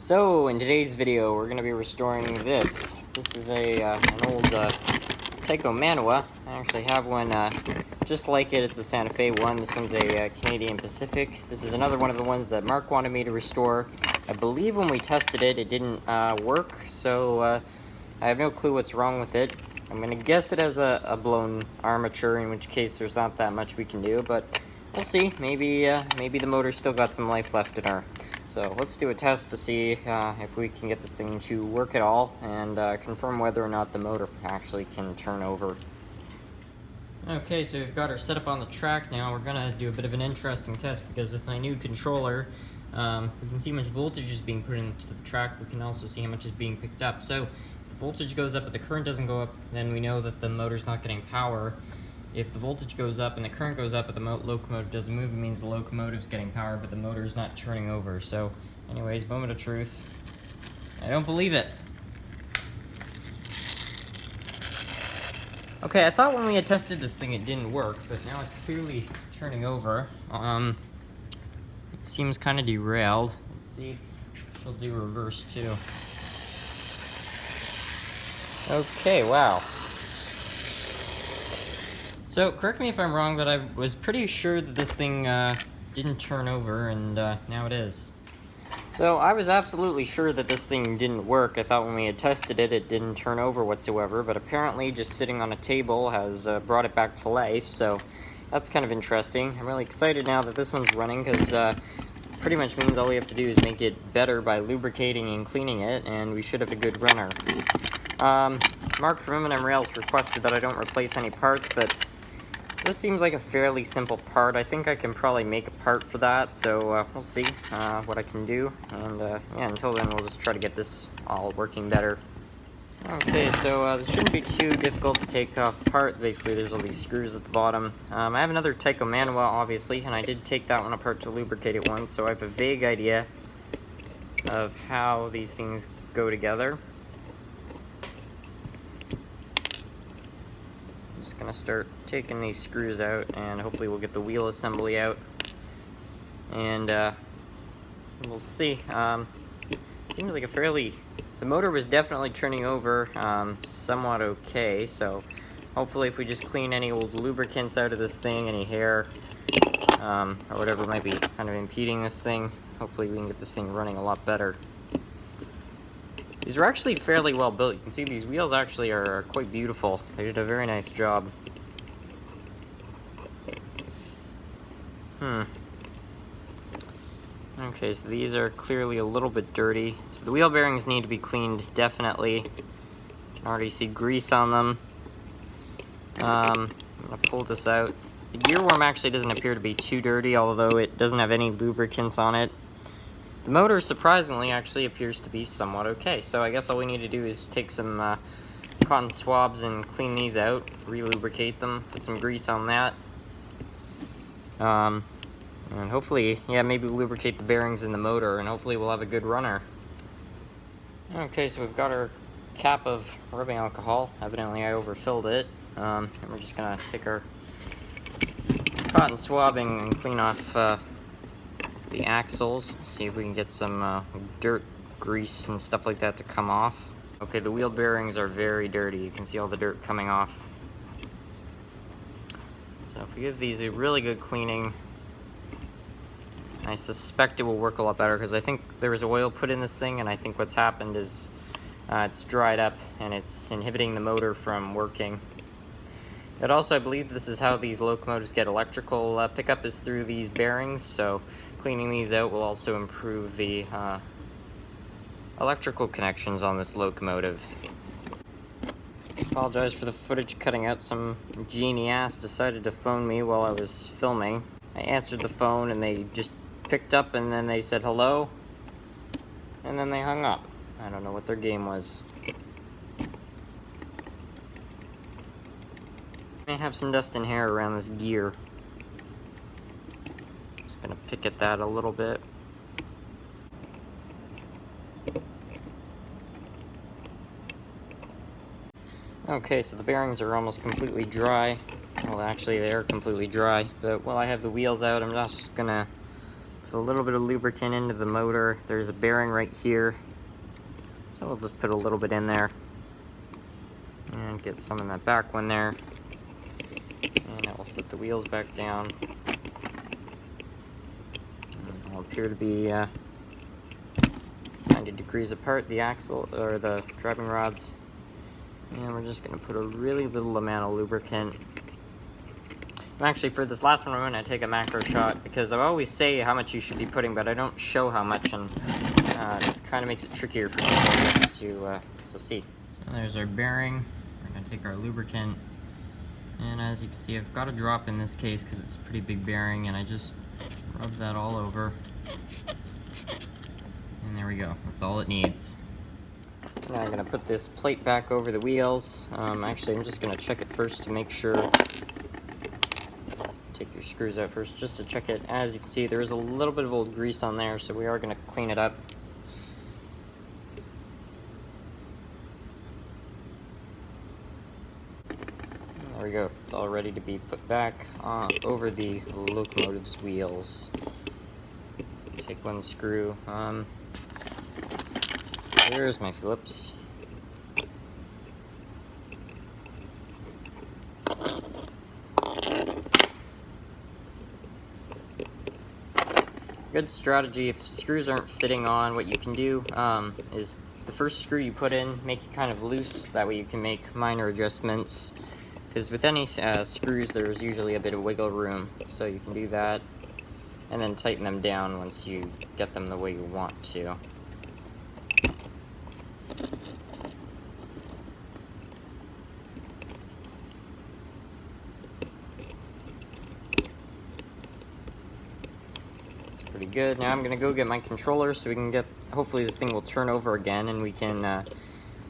So in today's video, we're going to be restoring this. This is an old TYCO mantua. I actually have one just like it. It's a Santa Fe one. This one's a Canadian Pacific. This is another one of the ones that Mark wanted me to restore. I believe when we tested it, it didn't work, so I have no clue what's wrong with it. I'm going to guess it has a blown armature, in which case there's not that much we can do, but we'll see. Maybe the motor's still got some life left in her. So let's do a test to see if we can get this thing to work at all and confirm whether or not the motor actually can turn over. Okay, so we've got her set up on the track now. We're going to do a bit of an interesting test because with my new controller, we can see how much voltage is being put into the track. We can also see how much is being picked up. So if the voltage goes up but the current doesn't go up, then we know that the motor's not getting power. If the voltage goes up and the current goes up but the locomotive doesn't move, it means the locomotive's getting power but the motor's not turning over. So anyways, moment of truth. I don't believe it. Okay, I thought when we had tested this thing it didn't work, but now it's clearly turning over. It seems kind of derailed. Let's see if she'll do reverse too. Okay, wow. So, correct me if I'm wrong, but I was pretty sure that this thing didn't turn over, and now it is. So, I was absolutely sure that this thing didn't work. I thought when we had tested it, it didn't turn over whatsoever, but apparently just sitting on a table has brought it back to life, so that's kind of interesting. I'm really excited now that this one's running, because pretty much means all we have to do is make it better by lubricating and cleaning it, and we should have a good runner. Mark from M&M Rails requested that I don't replace any parts, but this seems like a fairly simple part. I think I can probably make a part for that, so we'll see what I can do. And yeah, until then, we'll just try to get this all working better. Okay, so this shouldn't be too difficult to take apart. Basically, there's all these screws at the bottom. I have another TYCO mantua, obviously, and I did take that one apart to lubricate it once, so I have a vague idea of how these things go together. Just gonna start taking these screws out, and hopefully we'll get the wheel assembly out, and we'll see. Seems like the motor was definitely turning over somewhat okay, so hopefully if we just clean any old lubricants out of this thing, any hair or whatever might be kind of impeding this thing, hopefully we can get this thing running a lot better. These are actually fairly well built. You can see these wheels actually are quite beautiful. They did a very nice job. Okay, so these are clearly a little bit dirty. So the wheel bearings need to be cleaned, definitely. You can already see grease on them. I'm gonna pull this out. The gear worm actually doesn't appear to be too dirty, although it doesn't have any lubricants on it. The motor, surprisingly, actually appears to be somewhat okay. So I guess all we need to do is take some cotton swabs and clean these out, re-lubricate them, put some grease on that. And hopefully, yeah, maybe lubricate the bearings in the motor, and hopefully we'll have a good runner. Okay, so we've got our cap of rubbing alcohol. Evidently I overfilled it. And we're just gonna take our cotton swabbing and clean off the axles, see if we can get some dirt, grease, and stuff like that to come off. Okay, the wheel bearings are very dirty. You can see all the dirt coming off. So if we give these a really good cleaning, I suspect it will work a lot better, because I think there was oil put in this thing, and I think what's happened is it's dried up and it's inhibiting the motor from working. But also, I believe this is how these locomotives get electrical pickup, is through these bearings, so cleaning these out will also improve the electrical connections on this locomotive. Apologize for the footage cutting out. Some genie ass decided to phone me while I was filming. I answered the phone and they just picked up, and then they said hello, and then they hung up. I don't know what their game was. May have some dust and hair around this gear. Just gonna pick at that a little bit. Okay, so the bearings are almost completely dry. Well, actually they are completely dry, but while I have the wheels out, I'm just gonna a little bit of lubricant into the motor. There's a bearing right here, so we'll just put a little bit in there and get some in that back one there, and that will set the wheels back down. And they'll appear to be 90 degrees apart, the axle or the driving rods, and we're just going to put a really little amount of lubricant. Actually, for this last one, I'm going to take a macro shot, because I always say how much you should be putting, but I don't show how much, and this kind of makes it trickier for people, I guess, to see. So there's our bearing. We're going to take our lubricant, and as you can see, I've got a drop in this case because it's a pretty big bearing, and I just rub that all over, and there we go. That's all it needs. Now I'm going to put this plate back over the wheels. Actually, I'm just going to check it first to make sure. Take your screws out first just to check it. As you can see, there is a little bit of old grease on there, so we are going to clean it up. There we go. It's all ready to be put back over the locomotive's wheels. Take one screw. There's my Phillips. Good strategy, if screws aren't fitting on, what you can do is the first screw you put in, make it kind of loose, that way you can make minor adjustments, because with any screws there's usually a bit of wiggle room, so you can do that, and then tighten them down once you get them the way you want to. Pretty good. Now I'm gonna go get my controller so we can get, hopefully this thing will turn over again, and we can,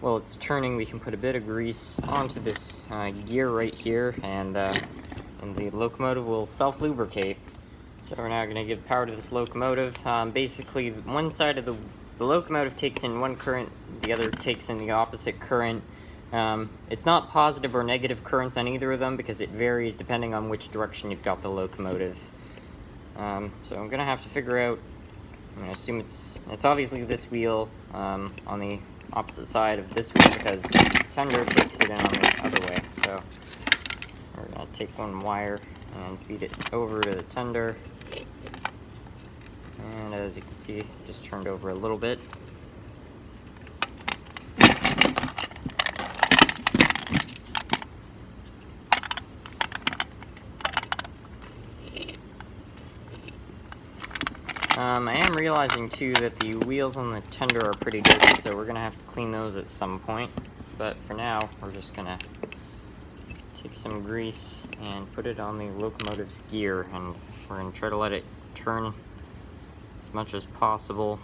while it's turning, we can put a bit of grease onto this gear right here, and the locomotive will self-lubricate. So we're now gonna give power to this locomotive. Basically, one side of the locomotive takes in one current, the other takes in the opposite current. It's not positive or negative currents on either of them because it varies depending on which direction you've got the locomotive. So I'm gonna have to figure out, I'm gonna assume it's obviously this wheel on the opposite side of this wheel, because the tender takes it in on the other way. So we're gonna take one wire and feed it over to the tender, and as you can see, it just turned over a little bit. I am realizing too that the wheels on the tender are pretty dirty, so we're gonna have to clean those at some point. But for now, we're just gonna take some grease and put it on the locomotive's gear, and we're gonna try to let it turn as much as possible.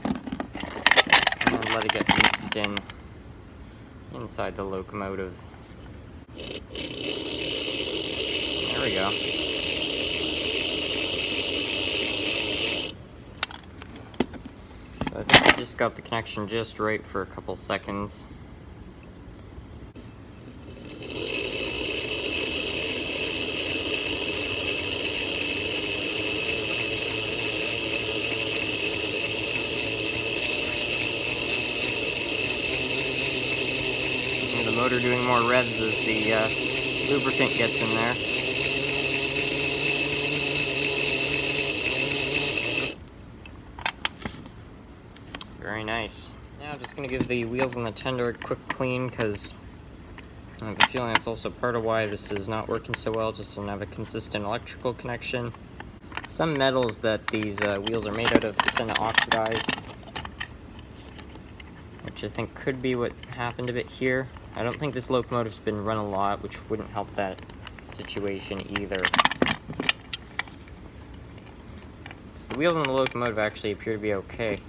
And let it get mixed in inside the locomotive. There we go. So I think I just got the connection just right for a couple seconds. And the motor doing more revs as the lubricant gets in there. Very nice. Now I'm just going to give the wheels on the tender a quick clean, because I have a feeling that's also part of why this is not working so well, just doesn't have a consistent electrical connection. Some metals that these wheels are made out of tend to oxidize, which I think could be what happened a bit here. I don't think this locomotive's been run a lot, which wouldn't help that situation either. So the wheels on the locomotive actually appear to be okay.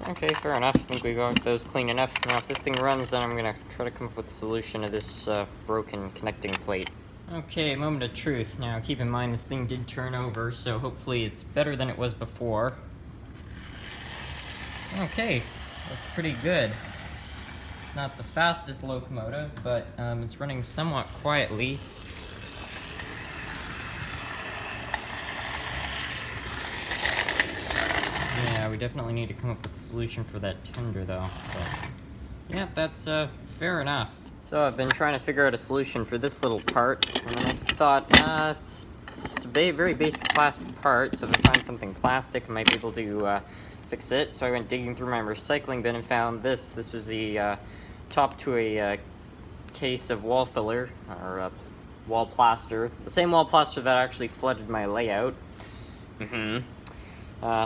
Okay, fair enough. I think we got those clean enough. Now, if this thing runs, then I'm gonna try to come up with a solution to this broken connecting plate. Okay, moment of truth. Now, keep in mind this thing did turn over, so hopefully it's better than it was before. Okay, That's pretty good. It's not the fastest locomotive, but it's running somewhat quietly. Yeah, we definitely need to come up with a solution for that tender, though. But yeah, that's fair enough. So I've been trying to figure out a solution for this little part, and then I thought, it's just a very basic plastic part, so if I find something plastic, I might be able to fix it. So I went digging through my recycling bin and found this. This was the top to a case of wall filler, or wall plaster. The same wall plaster that actually flooded my layout.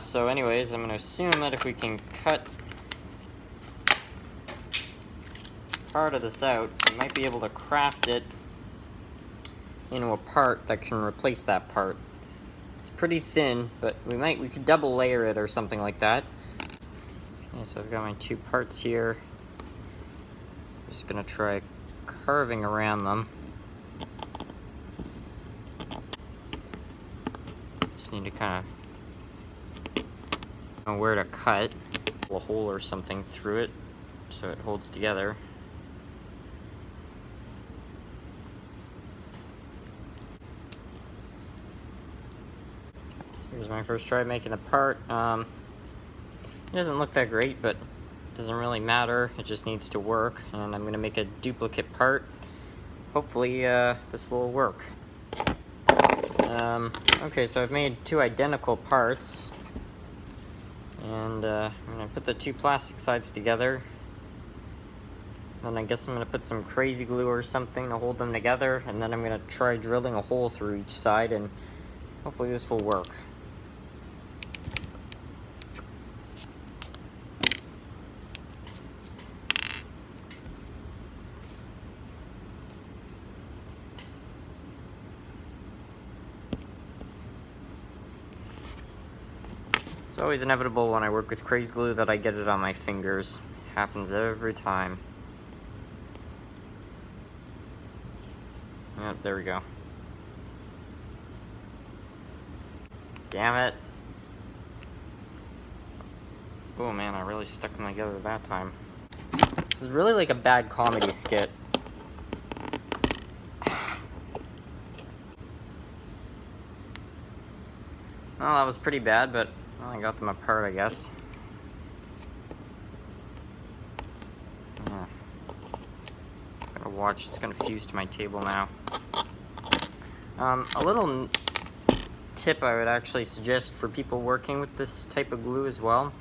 So anyways, I'm going to assume that if we can cut part of this out, we might be able to craft it into a part that can replace that part. It's pretty thin, but we could double layer it or something like that. Okay, so I've got my two parts here. Just gonna try carving around them. Just need to kind of know where to cut. A hole or something through it so it holds together. Here's my first try making the part. It doesn't look that great, but it doesn't really matter. It just needs to work, and I'm going to make a duplicate part. Hopefully this will work. Okay, so I've made two identical parts, and I'm going to put the two plastic sides together. Then I guess I'm going to put some crazy glue or something to hold them together, and then I'm going to try drilling a hole through each side, and hopefully this will work. It's always inevitable when I work with crazy glue that I get it on my fingers. It happens every time. Yep, there we go. Damn it. Oh man, I really stuck them together that time. This is really like a bad comedy skit. Well, that was pretty bad, but well, I got them apart, I guess. Yeah. Gotta watch, it's gonna fuse to my table now. A little tip I would actually suggest for people working with this type of glue as well.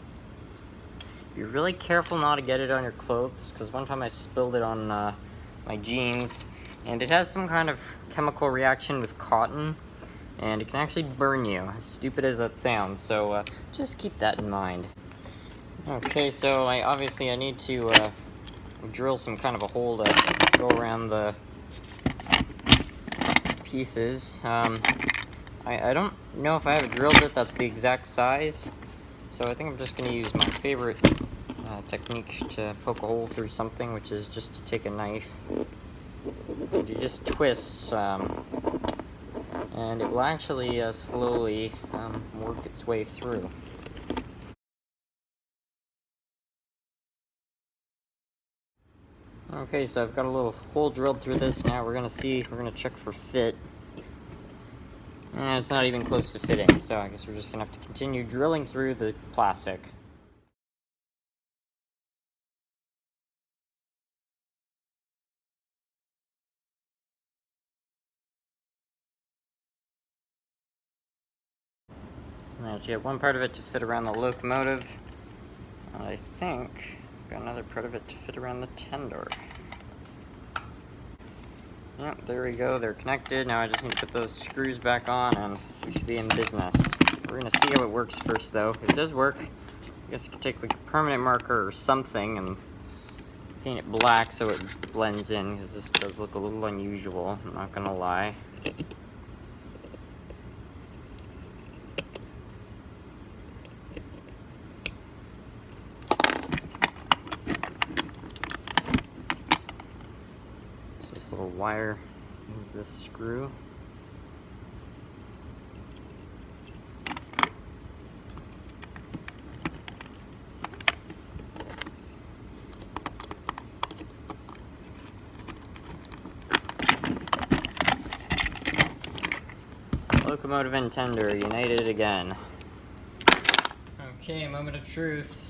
Be really careful not to get it on your clothes, because one time I spilled it on my jeans, and it has some kind of chemical reaction with cotton, and it can actually burn you, as stupid as that sounds, so just keep that in mind. Okay, so I need to drill some kind of a hole to go around the pieces. I don't know if I have a drill bit that's the exact size, so I think I'm just going to use my favorite technique to poke a hole through something, which is just to take a knife. And you just twist, and it will actually slowly work its way through. Okay, so I've got a little hole drilled through this. Now we're going to check for fit. And it's not even close to fitting, so I guess we're just going to have to continue drilling through the plastic. So now you have one part of it to fit around the locomotive. I think I've got another part of it to fit around the tender. Yep, there we go, they're connected. Now I just need to put those screws back on and we should be in business. We're going to see how it works first though. If it does work, I guess I could take like a permanent marker or something and paint it black so it blends in, because this does look a little unusual, I'm not going to lie. This little wire is this screw. Locomotive and tender, united again. Okay, moment of truth.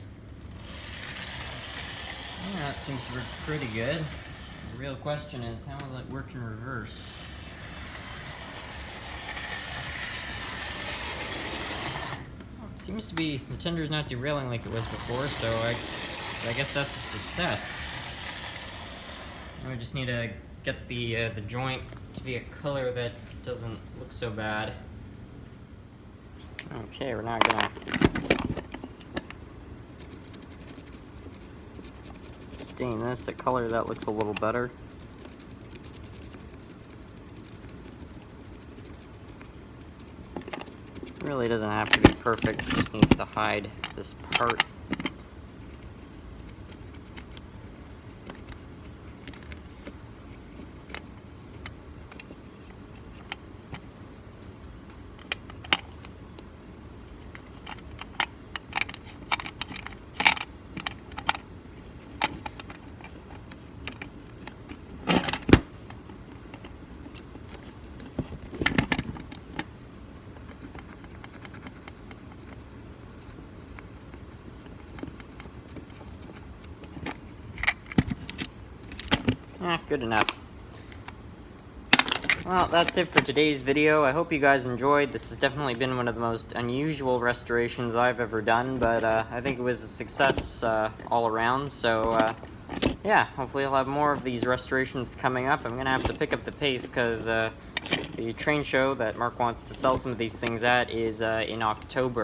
Yeah, that seems to work pretty good. The real question is, how will it work in reverse? Well, it seems to be, the tender's not derailing like it was before, so I guess that's a success. And we just need to get the joint to be a color that doesn't look so bad. Okay, we're now gonna stain this a color that looks a little better. It really doesn't have to be perfect, it just needs to hide this part. Good enough. Well, that's it for today's video. I hope you guys enjoyed. This has definitely been one of the most unusual restorations I've ever done, but I think it was a success all around. So, yeah, hopefully I'll have more of these restorations coming up. I'm going to have to pick up the pace because the train show that Mark wants to sell some of these things at is in October.